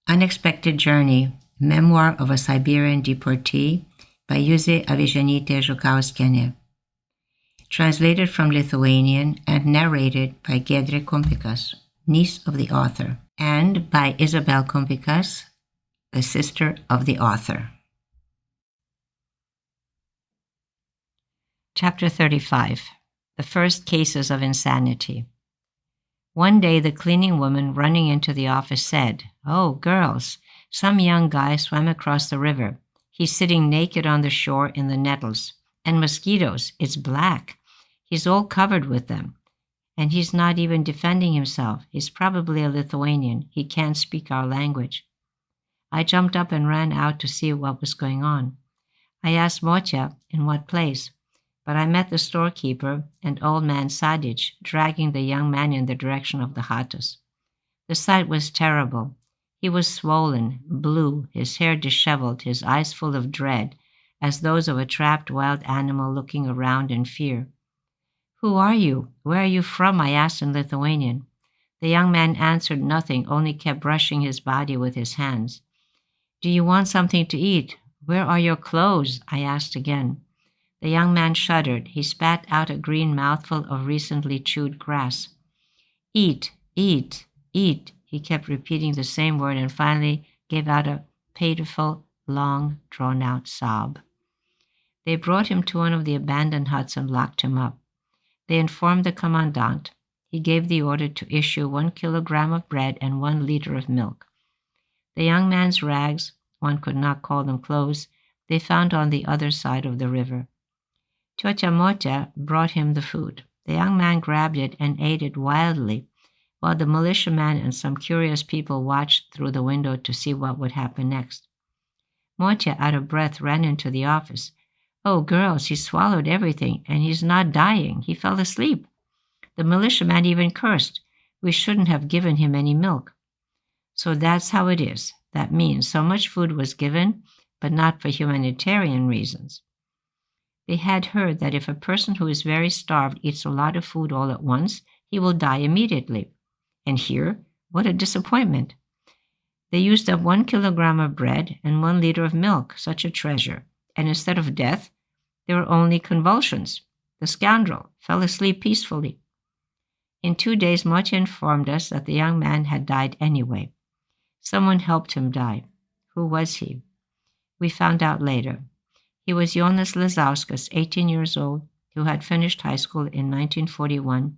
Unexpected Journey, Memoir of a Siberian Deportee by Juzė Avižienytė-Žukauskiene. Translated from Lithuanian and narrated by Giedrė Kumpikas, niece of the author, and by Isabelle Kumpikas, the sister of the author. Chapter 35. The First Cases of Insanity. One day the cleaning woman running into the office said, "Oh, girls, some young guy swam across the river. He's sitting naked on the shore in the nettles. And mosquitoes, it's black. He's all covered with them. And he's not even defending himself. He's probably a Lithuanian. He can't speak our language." I jumped up and ran out to see what was going on. I asked Motya in what place, but I met the storekeeper and old man Sadic dragging the young man in the direction of the hatas. The sight was terrible. He was swollen, blue, his hair disheveled, his eyes full of dread, as those of a trapped wild animal looking around in fear. "Who are you? Where are you from?" I asked in Lithuanian. The young man answered nothing, only kept brushing his body with his hands. "Do you want something to eat? Where are your clothes?" I asked again. The young man shuddered. He spat out a green mouthful of recently chewed grass. "Eat, eat, eat," he kept repeating the same word and finally gave out a pitiful, long, drawn-out sob. They brought him to one of the abandoned huts and locked him up. They informed the commandant. He gave the order to issue 1 kilogram of bread and 1 liter of milk. The young man's rags, one could not call them clothes, they found on the other side of the river. Totya Motya brought him the food. The young man grabbed it and ate it wildly, while the militiaman and some curious people watched through the window to see what would happen next. Motya, out of breath, ran into the office. "Oh, girls, he swallowed everything, and he's not dying. He fell asleep. The militiaman even cursed. We shouldn't have given him any milk." So that's how it is. That means so much food was given, but not for humanitarian reasons. They had heard that if a person who is very starved eats a lot of food all at once, he will die immediately. And here, what a disappointment. They used up 1 kilogram of bread and 1 liter of milk, such a treasure. And instead of death, there were only convulsions. The scoundrel fell asleep peacefully. In 2 days, Motya informed us that the young man had died anyway. Someone helped him die. Who was he? We found out later. He was Jonas Lazauskas, 18 years old, who had finished high school in 1941.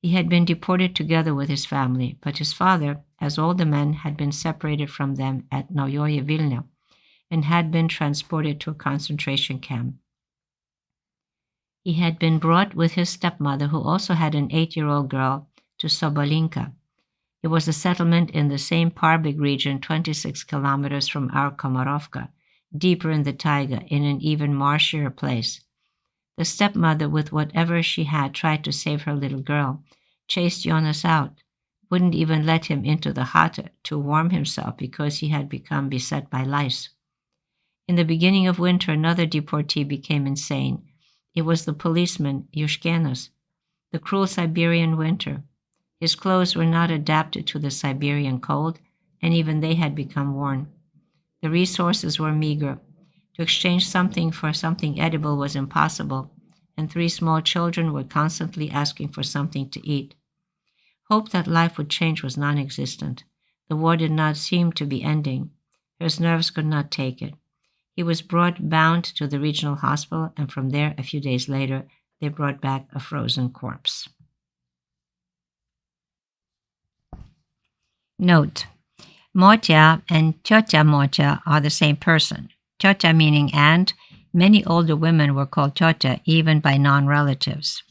He had been deported together with his family, but his father, as all the men, had been separated from them at Naujoji Vilnia and had been transported to a concentration camp. He had been brought with his stepmother, who also had an 8-year-old girl, to Sobolinka. It was a settlement in the same Parbig region, 26 kilometers from our Komarovka, deeper in the taiga, in an even marshier place. The stepmother, with whatever she had, tried to save her little girl, chased Jonas out, wouldn't even let him into the hata to warm himself because he had become beset by lice. In the beginning of winter, another deportee became insane. It was the policeman, Yushkenas, the cruel Siberian winter. His clothes were not adapted to the Siberian cold, and even they had become worn. The resources were meager. To exchange something for something edible was impossible, and 3 small children were constantly asking for something to eat. Hope that life would change was non-existent. The war did not seem to be ending. His nerves could not take it. He was brought bound to the regional hospital, and from there, a few days later, they brought back a frozen corpse. Note: Motya and Totya Motya are the same person. Totya meaning aunt. Many older women were called Totya, even by non-relatives.